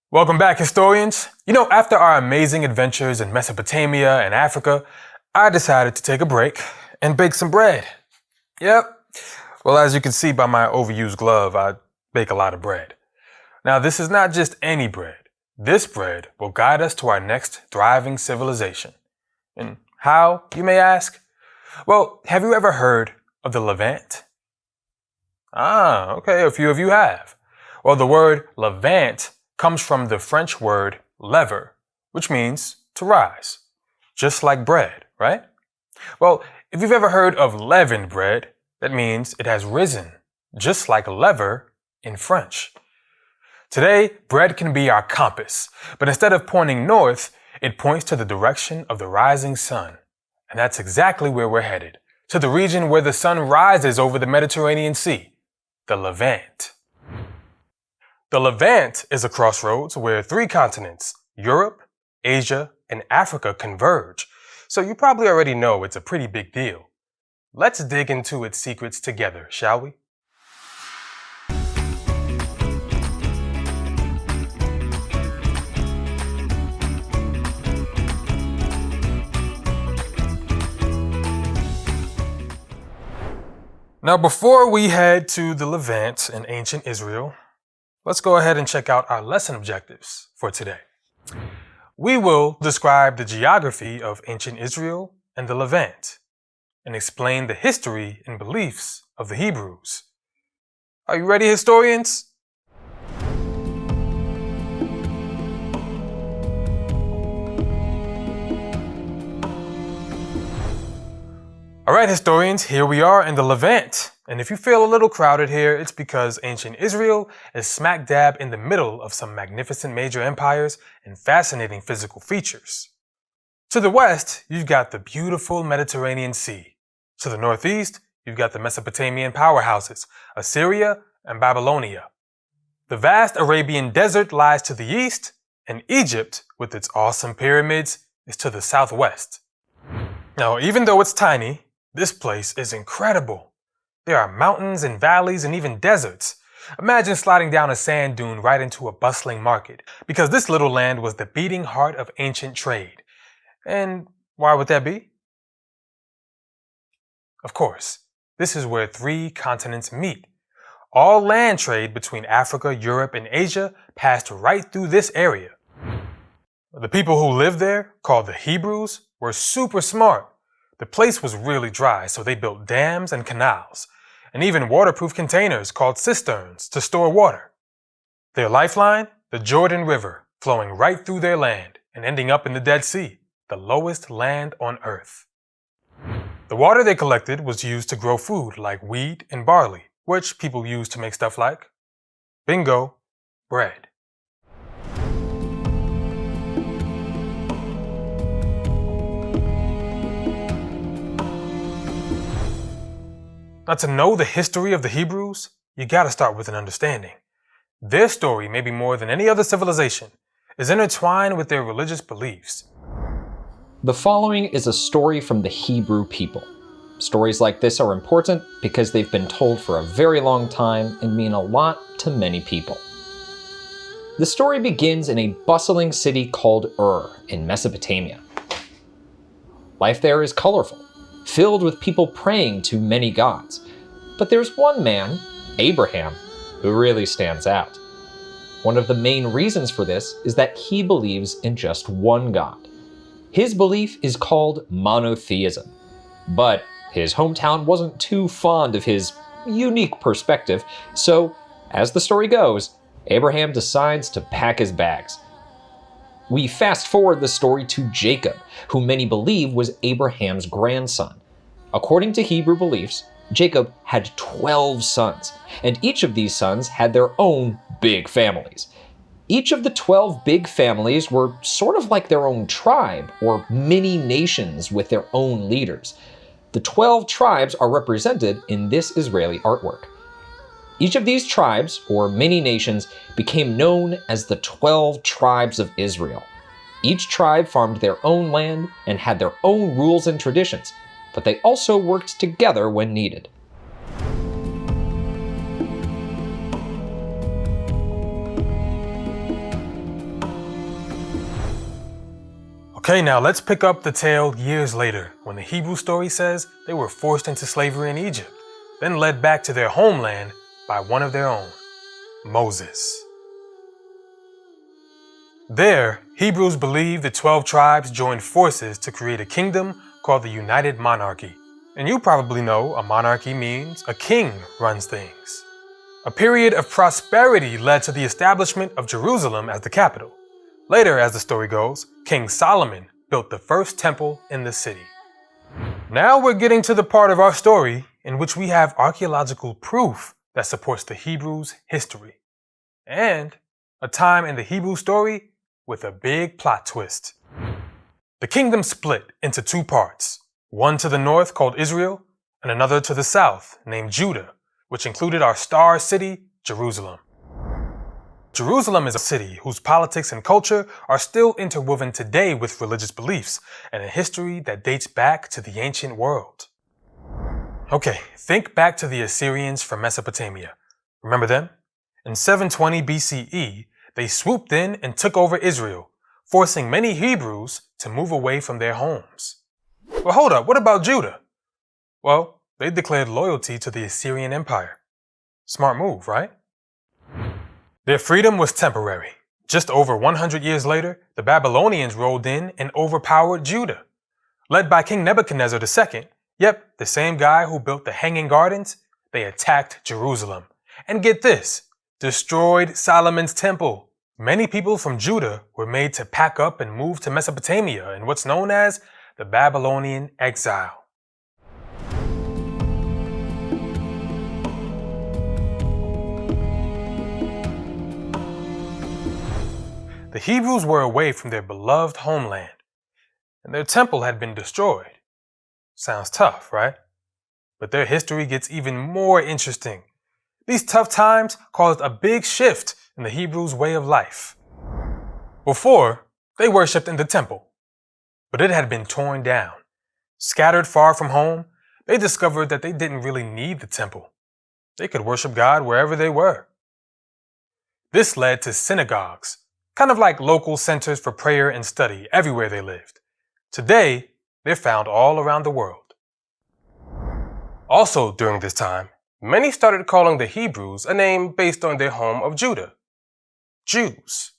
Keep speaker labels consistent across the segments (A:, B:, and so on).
A: Welcome back, historians. After our amazing adventures in Mesopotamia and Africa, I decided to take a break and bake some bread. Yep. Well, as you can see by my overused glove, I bake a lot of bread. Now, this is not just any bread. This bread will guide us to our next thriving civilization. And how, you may ask? Well, have you ever heard of the Levant? Okay, a few of you have. Well, the word Levant comes from the French word lever, which means to rise, just like bread, right? Well, if you've ever heard of leavened bread, that means it has risen, just like lever in French. Today, bread can be our compass, but instead of pointing north, it points to the direction of the rising sun. And that's exactly where we're headed, to the region where the sun rises over the Mediterranean Sea, the Levant. The Levant is a crossroads where three continents, Europe, Asia, and Africa converge, so you probably already know it's a pretty big deal. Let's dig into its secrets together, shall we? Now, before we head to the Levant in ancient Israel, let's go ahead and check out our lesson objectives for today. We will describe the geography of ancient Israel and the Levant and explain the history and beliefs of the Hebrews. Are you ready, historians? All right, historians, here we are in the Levant. And if you feel a little crowded here, it's because ancient Israel is smack dab in the middle of some magnificent major empires and fascinating physical features. To the west, you've got the beautiful Mediterranean Sea. To the northeast, you've got the Mesopotamian powerhouses, Assyria and Babylonia. The vast Arabian desert lies to the east, and Egypt, with its awesome pyramids, is to the southwest. Now, even though it's tiny, this place is incredible. There are mountains and valleys and even deserts. Imagine sliding down a sand dune right into a bustling market, because this little land was the beating heart of ancient trade. And why would that be? Of course, this is where three continents meet. All land trade between Africa, Europe, and Asia passed right through this area. The people who lived there, called the Hebrews, were super smart. The place was really dry, so they built dams and canals, and even waterproof containers called cisterns to store water. Their lifeline? The Jordan River, flowing right through their land and ending up in the Dead Sea, the lowest land on earth. The water they collected was used to grow food like wheat and barley, which people used to make stuff like, bingo, bread. Now, to know the history of the Hebrews, you gotta start with an understanding. Their story, maybe more than any other civilization, is intertwined with their religious beliefs.
B: The following is a story from the Hebrew people. Stories like this are important because they've been told for a very long time and mean a lot to many people. The story begins in a bustling city called in Mesopotamia. Life there is colorful, filled with people praying to many gods. But there's one man, Abraham, who really stands out. One of the main reasons for this is that he believes in just one God. His belief is called monotheism. But his hometown wasn't too fond of his unique perspective, so as the story goes, Abraham decides to pack his bags. We fast forward the story to Jacob, who many believe was Abraham's grandson. According to Hebrew beliefs, Jacob had 12 sons, and each of these sons had their own big families. Each of the 12 big families were sort of like their own tribe, or mini nations with their own leaders. The 12 tribes are represented in this Israeli artwork. Each of these tribes, or mini nations, became known as the 12 tribes of Israel. Each tribe farmed their own land and had their own rules and traditions, but they also worked together when needed.
A: Okay, now let's pick up the tale years later when the Hebrew story says they were forced into slavery in Egypt, then led back to their homeland by one of their own, Moses. There, Hebrews believe the 12 tribes joined forces to create a kingdom called the United Monarchy. And you probably know a monarchy means a king runs things. A period of prosperity led to the establishment of Jerusalem as the capital. Later, as the story goes, King Solomon built the first temple in the city. Now we're getting to the part of our story in which we have archaeological proof that supports the Hebrews' history. And a time in the Hebrew story with a big plot twist. The kingdom split into two parts, one to the north called Israel, and another to the south named Judah, which included our star city, Jerusalem. Jerusalem is a city whose politics and culture are still interwoven today with religious beliefs and a history that dates back to the ancient world. Okay, think back to the Assyrians from Mesopotamia. Remember them? In 720 BCE, they swooped in and took over Israel, forcing many Hebrews to move away from their homes. Well, hold up, what about Judah? Well, they declared loyalty to the Assyrian Empire. Smart move, right? Their freedom was temporary. Just over 100 years later, the Babylonians rolled in and overpowered Judah. Led by King Nebuchadnezzar II, yep, the same guy who built the Hanging Gardens, they attacked Jerusalem. And get this, destroyed Solomon's temple. Many people from Judah were made to pack up and move to Mesopotamia in what's known as the Babylonian exile. The Hebrews were away from their beloved homeland, and their temple had been destroyed. Sounds tough, right? But their history gets even more interesting. These tough times caused a big shift in the Hebrews' way of life. Before, they worshipped in the temple, but it had been torn down. Scattered far from home, they discovered that they didn't really need the temple. They could worship God wherever they were. This led to synagogues, kind of like local centers for prayer and study everywhere they lived. Today, they're found all around the world. Also during this time, many started calling the Hebrews a name based on their home of Judah, Jews.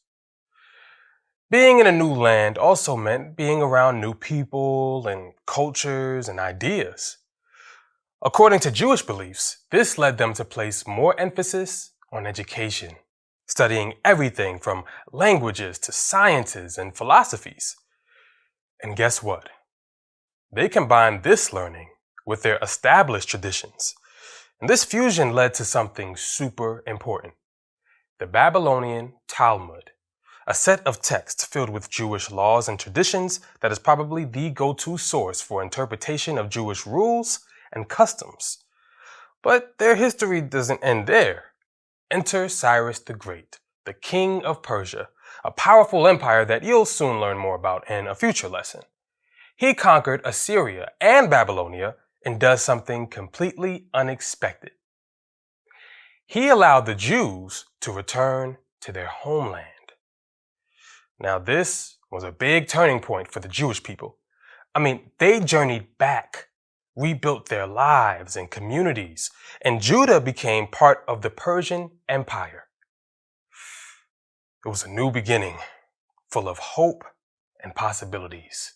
A: Being in a new land also meant being around new people and cultures and ideas. According to Jewish beliefs, this led them to place more emphasis on education, studying everything from languages to sciences and philosophies. And guess what? They combined this learning with their established traditions. And this fusion led to something super important: the Babylonian Talmud, a set of texts filled with Jewish laws and traditions that is probably the go-to source for interpretation of Jewish rules and customs. But their history doesn't end there. Enter Cyrus the Great, the king of Persia, a powerful empire that you'll soon learn more about in a future lesson. He conquered Assyria and Babylonia and does something completely unexpected. He allowed the Jews to return to their homeland. Now this was a big turning point for the Jewish people. They journeyed back, rebuilt their lives and communities, and Judah became part of the Persian Empire. It was a new beginning, full of hope and possibilities.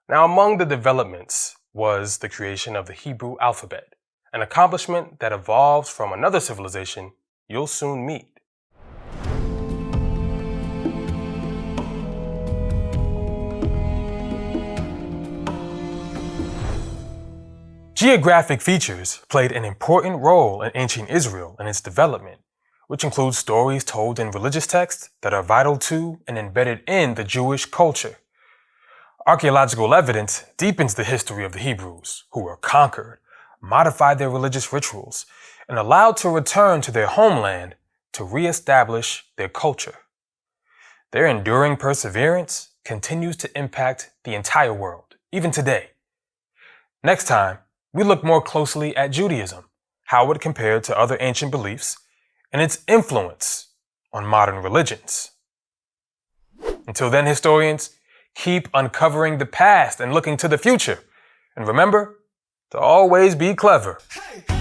A: Now, among the developments was the creation of the Hebrew alphabet, an accomplishment that evolved from another civilization you'll soon meet. Geographic features played an important role in ancient Israel and its development, which includes stories told in religious texts that are vital to and embedded in the Jewish culture. Archaeological evidence deepens the history of the Hebrews, who were conquered, modified their religious rituals, and allowed to return to their homeland to reestablish their culture. Their enduring perseverance continues to impact the entire world, even today. Next time, we look more closely at Judaism, how it compared to other ancient beliefs, and its influence on modern religions. Until then, historians, Keep uncovering the past and looking to the future. And remember to always be clever.
C: Hey!